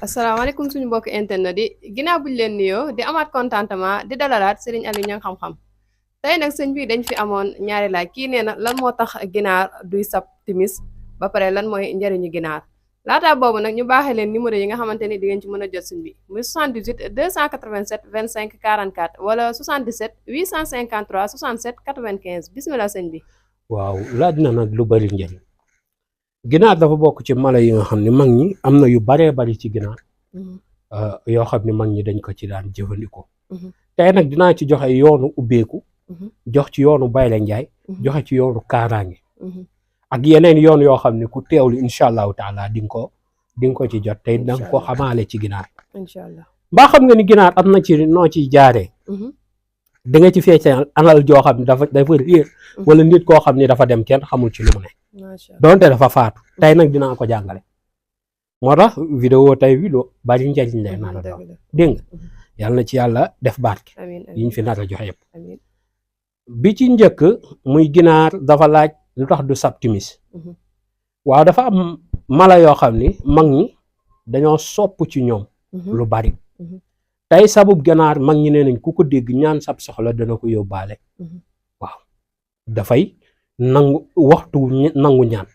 asalaamaaleykum suñu mbokk internet yi ginnaaw buñ leen nuyoo di amaat contentement di dalalaat Serigne Aliou Niang xam-xam tey nag sëñ bi dañ fi amoon ñaari laaj kii nee na lan moo tax ginaar duy sab timis ba pare lan mooy njëriñu ginaar laataa boobu nag ñu baaxee leen numéro yi nga xamante ni di ngeen ci mën a jot sëñ bi muy 78 287 25 44 wala 77 853 67 95 bisimilah sëñ bi. waaw laaj na nag lu bari njëriñ ginaar dafa bokk ci mala yi nga xam ne mag ñi am na yu baree bari ci ginaar yoo xam ne mag ñi dañ ko ci daan jëfandikoo tey nag dinaa ci joxe yoonu ubbeeku jox ci yoonu bayle njaay joxe ci yoonu kaaraange ak yeneen yoon yoo xam ne ku teewlu incha allahu taala di nga ko ci jot tey danga ko xamaale ci ginaar incha allah mbaa xam nga ni ginaar am na ci noo ciy jaaree da nga ci feeñ alal joo xam ne dafa réer wala nit koo xam ne dafa dem kenn xamul ci lu mu ne donte dafa faatu tey nag dinaa ko jàngale moo tax vidéo tey bi lu bari njariñ lay nar a doon dégg nga yàlla na ci yàlla def barke yiñ fi nar a joxe yëpp bi ci njëkk muy ginaar dafa laaj lu tax du sab timis waaw dafa am mala yoo xam ni mag ñi dañoo sopp ci ñoom lu bari tey sabub ganaar mag ñi nee nañ ku ko dégg ñaan sab soxla dana ko yóbbaale waaw dafay nangu waxtu nangu ñaan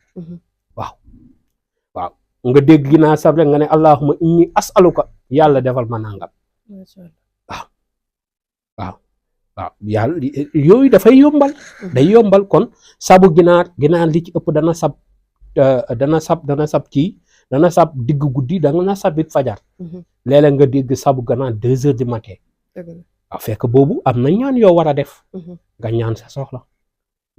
waaw nga dégg ginaar sab rek nga ne allahumma inni as'aluka yàlla defal ma nangam waaw yàlla yooyu dafay yombal day yombal kon sabu ginaar li ci ëpp dana sab digg guddi dana sabit fajar léeg-léeg nga dégg sabu ganaar 2 heures du matin waaw fekk boobu am na ñaan yoo war a def nga ñaan sa soxla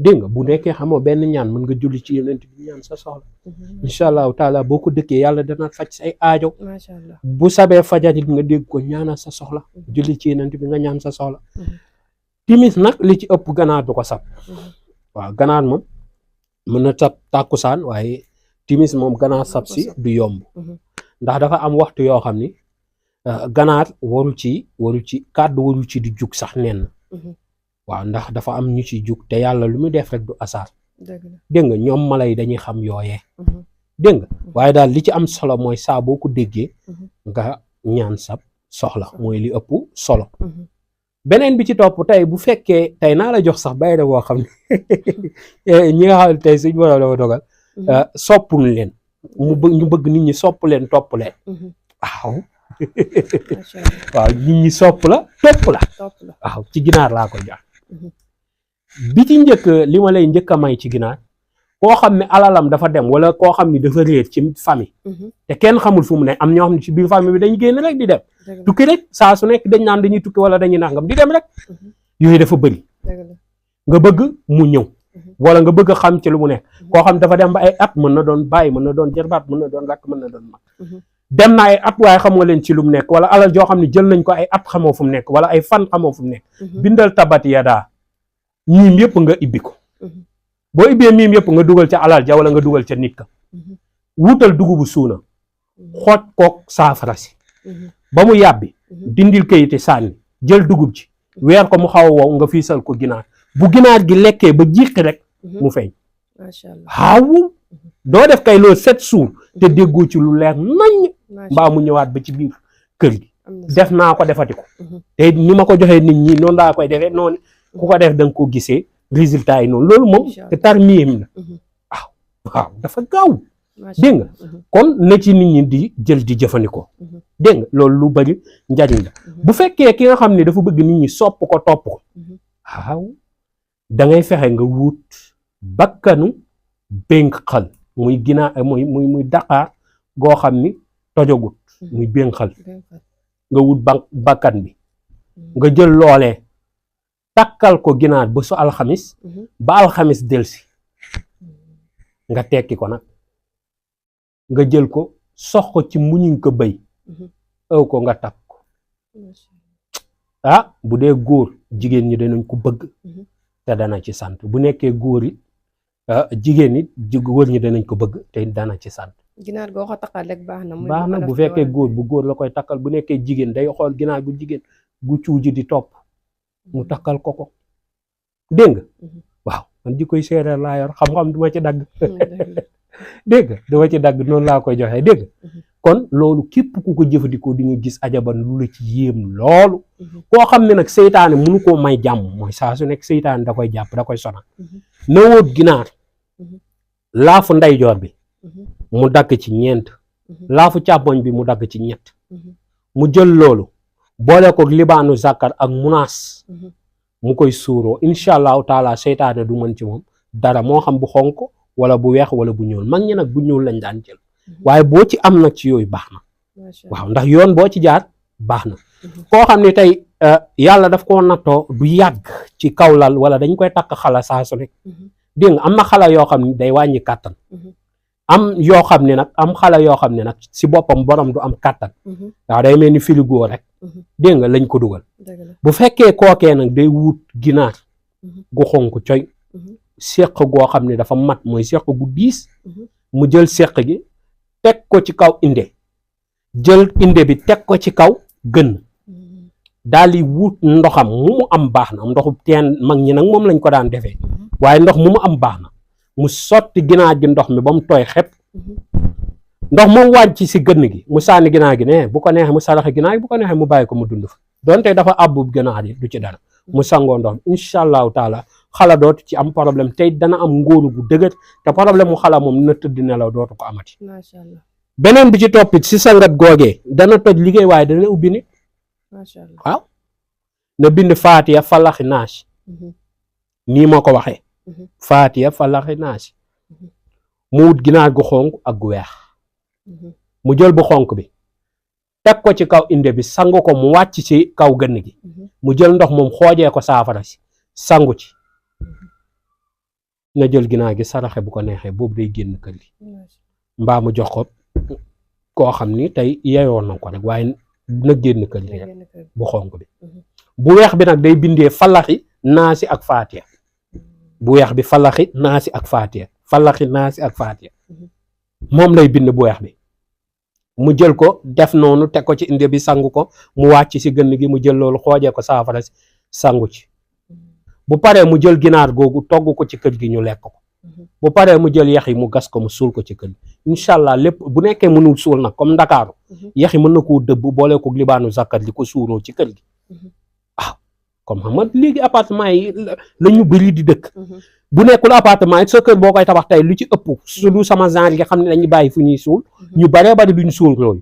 dégg nga bu nekkee xamoo benn ñaan mën nga julli ci yonent bi ñaan sa soxla incha allahu taala boo ko dëkkee yàlla dana faj say aajo bu sabee fajar it nga dégg ko ñaanal sa soxla julli ci yonent bi nga ñaan sa soxla timis nag li ci ëpp ganaar du ko sab waaw ganaar moom mën na sab tàkkusaan waaye timis moom ganaar sab si du yomb ndax dafa am waxtu yoo xam ni ganaar waru ci kàddu waru ci di jug sax nenn waaw ndax dafa am ñu ci jug te yàlla lu muy def rek du asaar dégg nga ñoom mala yi dañuy xam yooyee dégg nga waaye daal li ci am solo mooy saa boo ko déggee nga ñaan sab soxla mooy li ëpp solo beneen bi ci topp tey bu fekkee tey naa la jox sax bayre boo xam ne ñi nga xam ne tey suñ borom dafa dogal soppul leen ñu bëgg nit ñi sopp leen topp leen waaw waaw nit ñi sopp la topp la waaw ci ginaar laa koy jox bi ci njëkk li ma lay njëkk a may ci ginaar koo xam ne alalam dafa dem wala koo xam ne dafa réer ci famille te kenn xamul fu mu ne am ñoo xam ne ci biir famille bi dañu génn rek di dem tukki rek saa su nekk dañ naan dañuy tukki wala dañuy nangam di dem rek yooyu dafa bëri nga bëgg mu ñëw wala nga bëgg a xam ci lu mu nekk koo xam dafa dem ba ay at mën na doon bàyyi mën na doon jërbaat mën na doon rakk mën na doon mag dem na ay at waaye xamoo leen ci lu mu nekk wala alal joo xam ne jël nañ ko ay at xamoo fu mu nekk wala ay fan xamoo fu mu nekk bindal tabat yadaa miim yëpp nga ibbi ko boo ibbee miim yëpp nga dugal ca alal ja wala nga dugal ca nit ka wuutal dugubu suuna xooj kook saafara si ba mu yàbbi dindil kayiti sànni jël dugub ji weer ko mu xaw a wow nga fiisal ko ginaar bu ginaar gi lekkee ba jiqi rek mu feeñ xaawu doo def kay loolu 7 jours te déggoo ci lu leer nañ mbaa mu ñëwaat ba ci biir kër gi def naa ko defati ko te ni ma ko joxee nit ñi noonu laa koy defee noonu ku ko def da nga ko gisee résultat yi noonu loolu moom te tar miyem la waaw dafa gaaw dégg nga kon ne ci nit ñi di jël di jëfandikoo dégg nga loolu lu bari njariñ la bu fekkee ki nga xam ne dafa bëgg nit ñi sopp ko topp ko waaw da ngay fexe nga wut bakkanu bénqal muy ginaa muy daqaar goo xam ni tojogut muy bénqal nga wut bakkan bi nga jël loolee takkal ko ginaar ba su alxamis ba alxamis delsi nga tekki ko nag nga jël ko sox ko ci muñuñ ko bëy ëw ko nga takk ko bu dee góor jigéen ñi danañ ko bëgg te dana ci sant bu nekkee góor it jigéen it góor ñi danañ ko bëgg te dana ci sant ginaar goo ko takkal rek baax na bu fekkee góor bu góor la koy takkal bu nekkee jigéen day xool ginaar gu jigéen gu cuuji di topp mu takkal ko dégg nga waaw man ji koy séeréer laa yor xam-xam duma ci dagg dégg nga duma ci dagg noonu laa koy joxee dégg nga kon loolu képp ku ko jëfandikoo di nga gis ajaban lu la ci yéem loolu koo xam ne nag seytaane mënu koo may jàmm mooy saa su nekk seytaane da koy jàpp da koy sonal na wóot ginaar laafu ndeyjoor bi mu dagg ci ñeent laafu càmmoñ bi mu dagg ci ñett mu jël loolu boole ko libaanu zakkar ak munaas mu koy suuroo incha allahu taala seytaane du mën ci moom dara moo xam bu xonk wala bu weex wala bu ñuul mag ñi nag bu ñuul lañ daan jël waaye boo ci am nag ci yooyu baax na waaw ndax yoon boo ci jaar baax na koo xam ne tey yàlla daf koo nattoo du yàgg ci kaw lal wala dañ koy takk xala saa su nekk dégg nga am na xala yoo xam ne day wàññi kàttan am yoo xam ne nag am xala yoo xam ne nag si boppam borom du am kàttan waaw day mel ni frigo rek dégg nga lañ ko dugal bu fekkee kookee nag day wut ginaar gu xonk coy seq goo xam ne dafa mat mooy seq gu diis mu jël seq gi teg ko ci kaw inde jël inde bi teg ko ci kaw gën daal di wut ndoxam mu am baax na ndoxu teen mag ñi nag moom lañ ko daan defee waaye ndox mu am baax na mu sotti ginaar gi ndox mi ba mu tooy xepp ndox moom wàcc si gën gi mu sànni ginaar gi ne bu ko neexee mu saraxe ginaar gi bu ko neexee mu bàyyi ko mu dund fa donte dafa àbbub ginaar yi du ci dara mu sangoo ndox mi incha allahu taala xala dootu ci am problème tey dana am ngóoru gu dëgër te problème mu xala moom na tëdd nelaw dootu ko amati. macha allah beneen bi ci toppit si sangat googee dana toj liggéey waaye dana ubbi nit. macha allah waaw na bind faatiya falaxi naas nii moo ko waxee faatiya falaxi naas mu wut ginaar gu xonk ak gu weex mu jël bu xonk bi teg ko ci kaw inde bi sangu ko mu wàcc ci kaw gënn gi mu jël ndox moom xoojee ko saafara si sangu ci na jël ginaar gi saraxe bu ko neexee boobu day génn kër gi mbaa mu jox ko koo xam ni tey yeyoon na ko rek waaye na génn kër gi rek bu xonk bi bu weex bi nag day bindee falaxi naasi ak faatiya bu weex bi falaxi naasi ak faatiya falaxi naasi ak faatiya moom lay bind bu weex bi mu jël ko def noonu teg ko ci inde bi sangu ko mu wàcc si gënn gi mu jël loolu xoojee ko saafara si sangu ci bu paree mu jël ginaar googu togg ko ci kër gi ñu lekk ko bu paree mu jël yax yi mu gas ko mu suul ko ci kër gi incha allah lépp bu nekkee mënul suul nag comme ndakaaru yax yi mën na koo dëbb boole ko libaanu zakat li ko suuroo ci kër gi waaw comme xam nga léegi appartement yi la ñu bëri di dëkk bu nekkul appartement yi sa kër boo koy tabax tey lu ci ëpp su du sama genre yi nga xam ne dañuy bàyyi fu ñuy suul ñu baree bari duñ suul loolu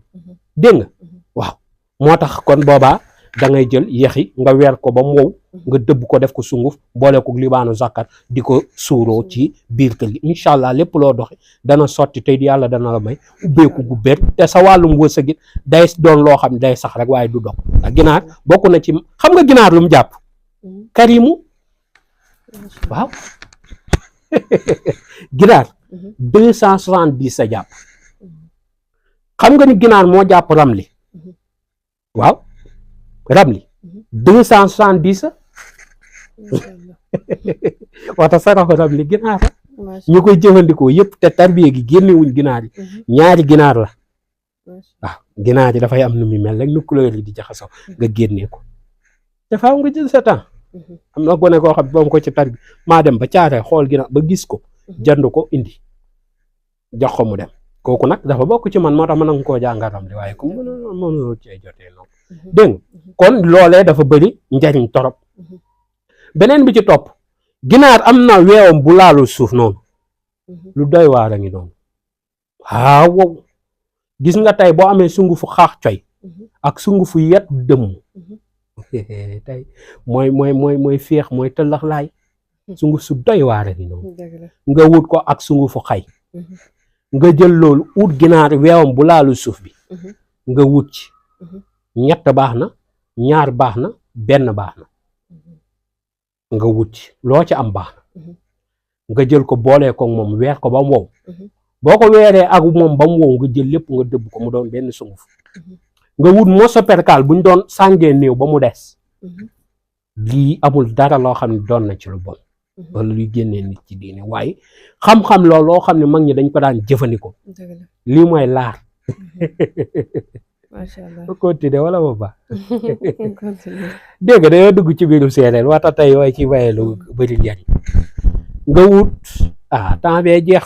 dégg nga waaw moo tax kon boobaa da ngay jël yaxi nga weer ko ba mu wow nga dëbb ko def ko sunguf boole ko libaanu zakat di ko suuroo ci biir kër gi incha allah lépp loo doxi dana sotti tey yàlla dana la may ubbeeku gu bér te sa wàllum wërsëg day doon loo xam ne day sax rek waaye du dox ndax ginaar bokk na ci xam nga ginaar lu mu jàpp karimu waaw ginaar 270 sa jàpp xam nga ni ginaar moo jàpp ramli waaw ramli 270 waxta saraxo ramli ginaar la ñu koy jëfandikoo yëpp te tarbiya gi génnewuñ ginaar yi ñaari ginaar la waaw ginaar yi dafay am nu muy mel rek nu couleur yi di jaxasoo nga génnee ko te faaw nga jël sa temps am na gone koo xam boom ko ci tarbi maa dem ba caaree xool ginaar ba gis ko jënd ko indi jox ko mu dem kooku nag dafa bokk ci man moo tax ma nangu koo jàngaram li waaye comme mënuloo cee jotee noonu dégg kon loolee dafa bëri njariñ torop beneen bi ci topp ginaar am na weewam bu laalul suuf noonu lu doy waar a ngi noonu waaw gis nga tey boo amee sungufu xaax coy ak sungufu yet dëmm tey mooy féex mooy tëllax laay sunguf su doy waar a ngi noonu nga wut ko ak sungufu xay nga jël loolu ut ginaar weewam bu laalul suuf bi nga wut ci ñett baax na ñaar baax na benn baax na nga wut ci loo ci am baax na nga jël ko boolee ko moom weer ko ba mu wow boo ko weeree ak moom ba mu wow nga jël lépp nga dëbb ko mu doon benn sunguf nga wut moso perkal buñ doon sàngee néew ba mu des lii amul dara loo xam ne doon na ci lu bon wala luy génnee nit ci diine waaye xam-xam loolu loo xam ne mag ñi dañ ko daan jëfandikoo lii mooy laar macha allah continué wala ba baax dégg nga dañoo dugg ci biiru séeréer waxta tey waaye ci waye lu bëri njariñ nga wut ah temps bee jeex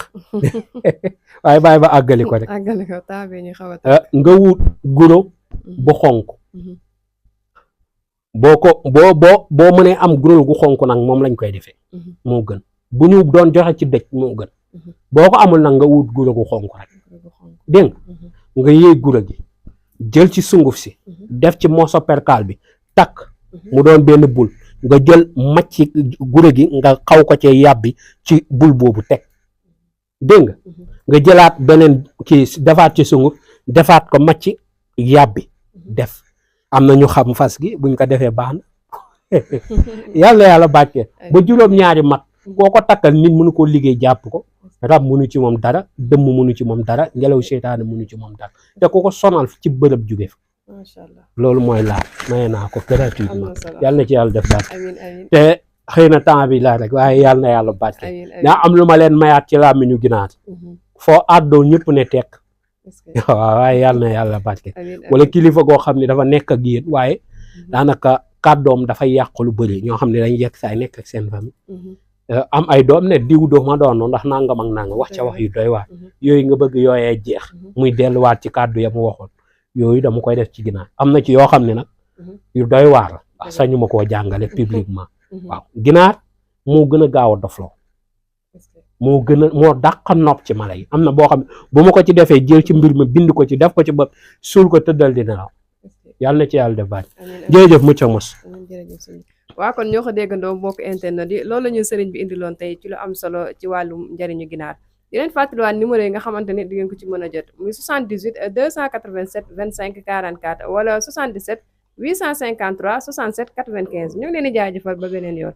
waaye bàyyi ba àggali ko rek. àggali ko temps bee ñu xaw a nga wut guro bu xonk boo mënee am guro gu xonk nag moom lañ koy defee moo gën bu ñu doon joxe ci dëj moo gën boo ko amul nag nga wut guro gu xonk rek dégg nga yéey guro gi jël ci sunguf si def ci mooso perkaal bi takk mu doon benn bul nga jël macc guro gi nga xaw ko cee yàbbi ci bul boobu teg dégg nga jëlaat beneen kii defaat ci sunguf defaat ko macc yàbbi def am na ñu xam fas gi buñ ko defee baax na yàlla bàccee ba juróom-ñaari mag koo ko takkal nit mënu ko liggéey jàpp ko rab mënu ci moom dara dëmm mënu ci moom dara ngelaw seytaane mënu ci moom dara te ku ko sonal ci bërëb jóge fa macha allah loolu mooy laar maye naa ko gratuitement solo. yàlla na ci yàlla def barke amiin amiin te xëy na temps bi la rek waaye yàlla na yàlla barke amiin daa am lu ma leen mayaat ci làmmiñu ginaar foo àddoo ñëpp ne tekk waaw waaye yàlla na yàlla barke wala kilifa goo xam ne dafa nekk ak yéen waaye daanaka kàddoom dafay yàq lu bëri ñoo xam ne dañ yegg saay nekk ak seen famille am ay doom ne diw doo ma doon ndax nangam ak nangam wax ca wax yu doy waar yooyu nga bëgg yooyee jeex muy delluwaat ci kàddu ya mu waxoon yooyu dama koy def ci ginaar am na ci yoo xam ne nag yu doy waar la wax sañu ma koo jàngale publiquement waaw ginaar moo gën a gaaw a dofloo moo dàq nopp ci mala yi am na boo xam ne bu ma ko ci defee jël ci mbir mi bind ko ci def ko ci bopp suul ko tëddal di nelaw yàlla na ci yàlla def baat jërëjëf mucc ak mos waaw kon ñoo ko déggandoo mbokk internet yi loolu la ñu sëriñ bi indiloon tey ci lu am solo ci wàllum njëriñu ginaar di leen fàttaliwaat numéro yi nga xamante ne di ngeen ko ci mën a jot muy 78 287 25 44 wala 77 853 67 95 ñu ngi leen di jaajëfal ba beneen yoon